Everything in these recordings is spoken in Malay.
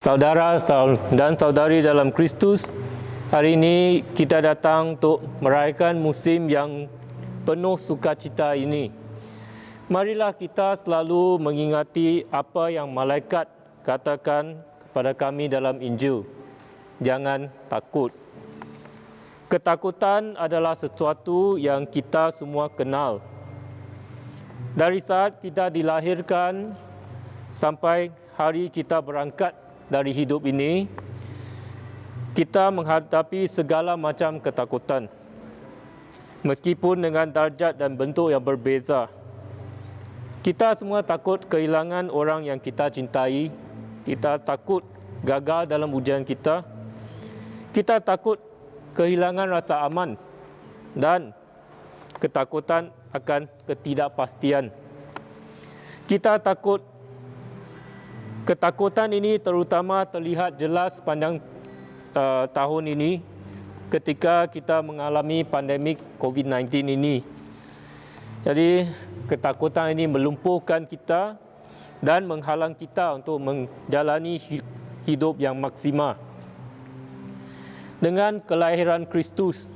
Saudara dan saudari dalam Kristus, hari ini kita datang untuk merayakan musim yang penuh sukacita ini. Marilah kita selalu mengingati apa yang malaikat katakan kepada kami dalam Injil. Jangan takut. Ketakutan adalah sesuatu yang kita semua kenal. Dari saat kita dilahirkan sampai hari kita berangkat dari hidup ini, kita menghadapi segala macam ketakutan. Meskipun dengan darjat dan bentuk yang berbeza. Kita semua takut kehilangan orang yang kita cintai. Kita takut gagal dalam ujian kita. Kita takut kehilangan rasa aman dan ketakutan akan ketidakpastian. Kita takut. Ketakutan ini terutama terlihat jelas sepanjang tahun ini ketika kita mengalami pandemik COVID-19 ini. Jadi ketakutan ini melumpuhkan kita dan menghalang kita untuk menjalani hidup yang maksimal. Dengan kelahiran Kristus,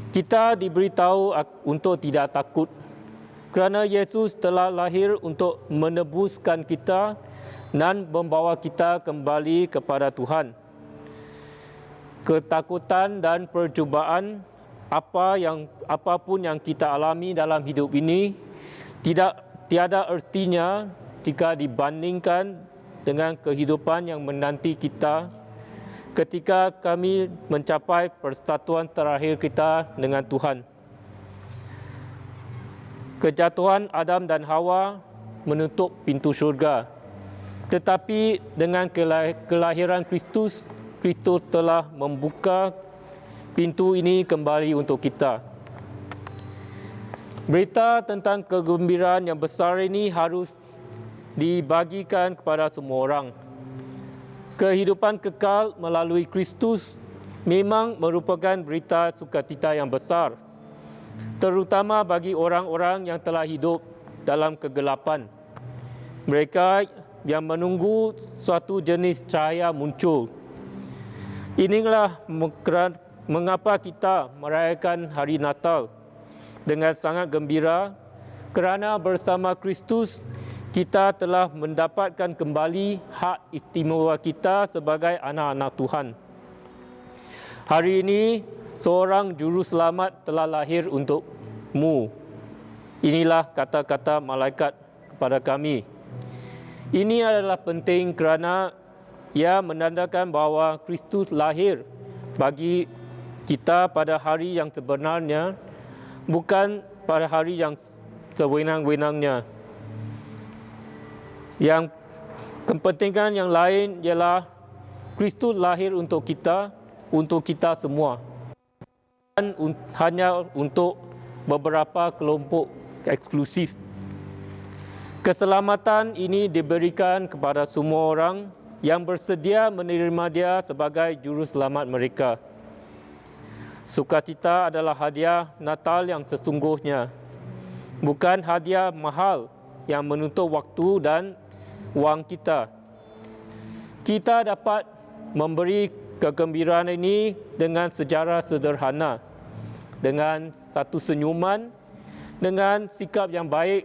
kita diberitahu untuk tidak takut kerana Yesus telah lahir untuk menebuskan kita dan membawa kita kembali kepada Tuhan. Ketakutan dan percubaan apapun yang kita alami dalam hidup ini tiada artinya jika dibandingkan dengan kehidupan yang menanti kita ketika kami mencapai persatuan terakhir kita dengan Tuhan. Kejatuhan Adam dan Hawa menutup pintu syurga. Tetapi dengan kelahiran Kristus, Kristus telah membuka pintu ini kembali untuk kita. Berita tentang kegembiraan yang besar ini harus dibagikan kepada semua orang. Kehidupan kekal melalui Kristus memang merupakan berita sukacita yang besar, terutama bagi orang-orang yang telah hidup dalam kegelapan. Mereka yang menunggu suatu jenis cahaya muncul. Inilah mengapa kita merayakan hari Natal dengan sangat gembira, kerana bersama Kristus kita telah mendapatkan kembali hak istimewa kita sebagai anak-anak Tuhan. Hari ini, seorang juru selamat telah lahir untukmu. Inilah kata-kata malaikat kepada kami. Ini adalah penting kerana ia menandakan bahawa Kristus lahir bagi kita pada hari yang sebenarnya, bukan pada hari yang sewenang-wenangnya. Yang kepentingan yang lain ialah Kristus lahir untuk kita semua. Dan hanya untuk beberapa kelompok eksklusif. Keselamatan ini diberikan kepada semua orang yang bersedia menerima Dia sebagai juru selamat mereka. Sukacita adalah hadiah Natal yang sesungguhnya, bukan hadiah mahal yang menuntut waktu dan wang kita. Kita dapat memberi kegembiraan ini dengan secara sederhana, dengan satu senyuman, dengan sikap yang baik,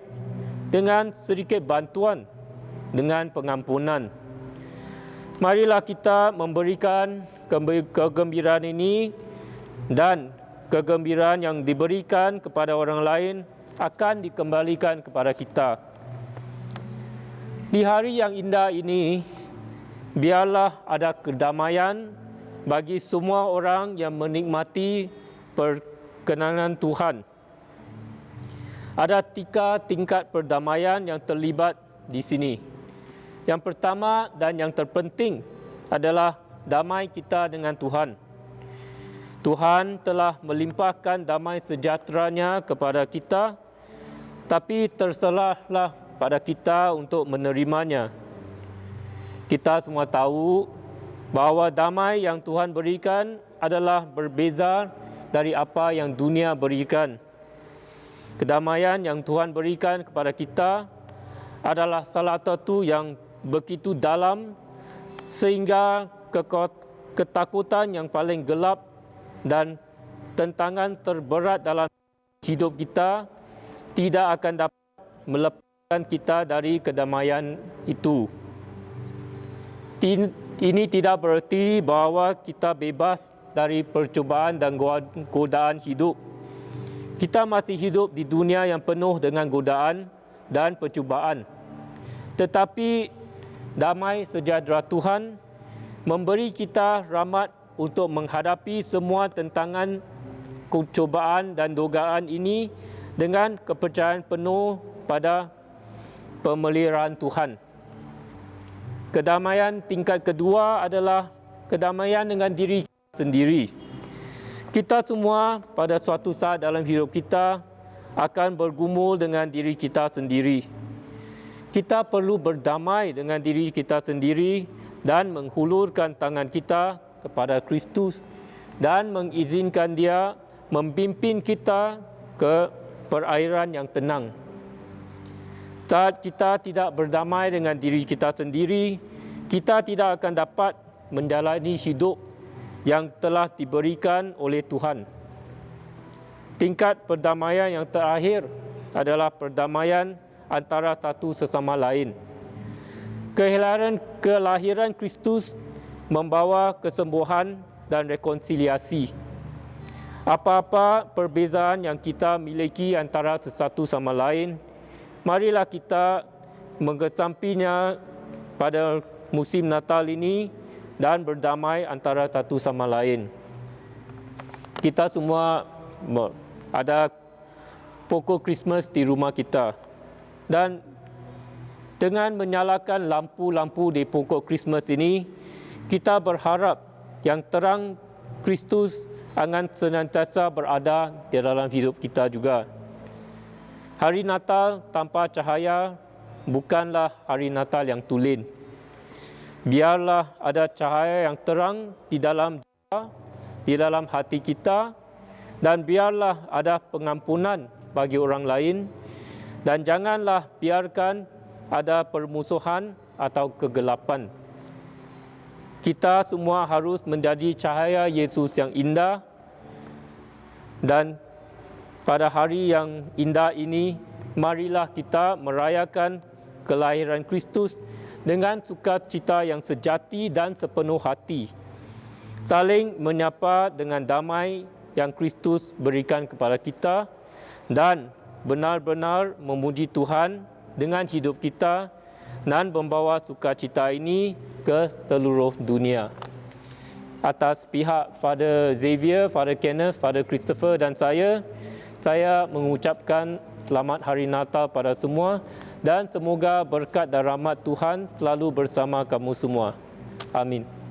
dengan sedikit bantuan, dengan pengampunan. Marilah kita memberikan kegembiraan ini, dan kegembiraan yang diberikan kepada orang lain akan dikembalikan kepada kita. Di hari yang indah ini, biarlah ada kedamaian bagi semua orang yang menikmati perkenanan Tuhan. Ada 3 tingkat perdamaian yang terlibat di sini. Yang pertama dan yang terpenting adalah damai kita dengan Tuhan. Tuhan telah melimpahkan damai sejahtera-Nya kepada kita, tapi terserahlah pada kita untuk menerimanya. Kita semua tahu bahawa damai yang Tuhan berikan adalah berbeza dari apa yang dunia berikan. Kedamaian yang Tuhan berikan kepada kita adalah salah satu yang begitu dalam sehingga ketakutan yang paling gelap dan tantangan terberat dalam hidup kita tidak akan dapat melepaskan kita dari kedamaian itu. Ini tidak berarti bahawa kita bebas dari percubaan dan godaan hidup. Kita masih hidup di dunia yang penuh dengan godaan dan percubaan. Tetapi damai sejahtera Tuhan memberi kita rahmat untuk menghadapi semua tantangan, cubaan dan godaan ini dengan kepercayaan penuh pada pemeliharaan Tuhan. Kedamaian tingkat kedua adalah kedamaian dengan diri sendiri. Kita semua pada suatu saat dalam hidup kita akan bergumul dengan diri kita sendiri. Kita perlu berdamai dengan diri kita sendiri dan menghulurkan tangan kita kepada Kristus dan mengizinkan Dia mempimpin kita ke perairan yang tenang. Saat kita tidak berdamai dengan diri kita sendiri, kita tidak akan dapat menjalani hidup yang telah diberikan oleh Tuhan. Tingkat perdamaian yang terakhir adalah perdamaian antara satu sesama lain. Kelahiran Kristus membawa kesembuhan dan rekonsiliasi. Apa-apa perbezaan yang kita miliki antara sesatu sama lain, marilah kita mengesampingnya pada musim Natal ini dan berdamai antara satu sama lain. Kita semua ada pokok Krismas di rumah kita. Dan dengan menyalakan lampu-lampu di pokok Krismas ini, kita berharap yang terang Kristus akan senantiasa berada di dalam hidup kita juga. Hari Natal tanpa cahaya bukanlah hari Natal yang tulen. Biarlah ada cahaya yang terang di dalam jiwa, di dalam hati kita, dan biarlah ada pengampunan bagi orang lain, dan janganlah biarkan ada permusuhan atau kegelapan. Kita semua harus menjadi cahaya Yesus yang indah, dan pada hari yang indah ini, marilah kita merayakan kelahiran Kristus dengan sukacita yang sejati dan sepenuh hati. Saling menyapa dengan damai yang Kristus berikan kepada kita dan benar-benar memuji Tuhan dengan hidup kita dan membawa sukacita ini ke seluruh dunia. Atas pihak Father Xavier, Father Kenneth, Father Christopher dan saya mengucapkan selamat Hari Natal pada semua dan semoga berkat dan rahmat Tuhan selalu bersama kamu semua. Amin.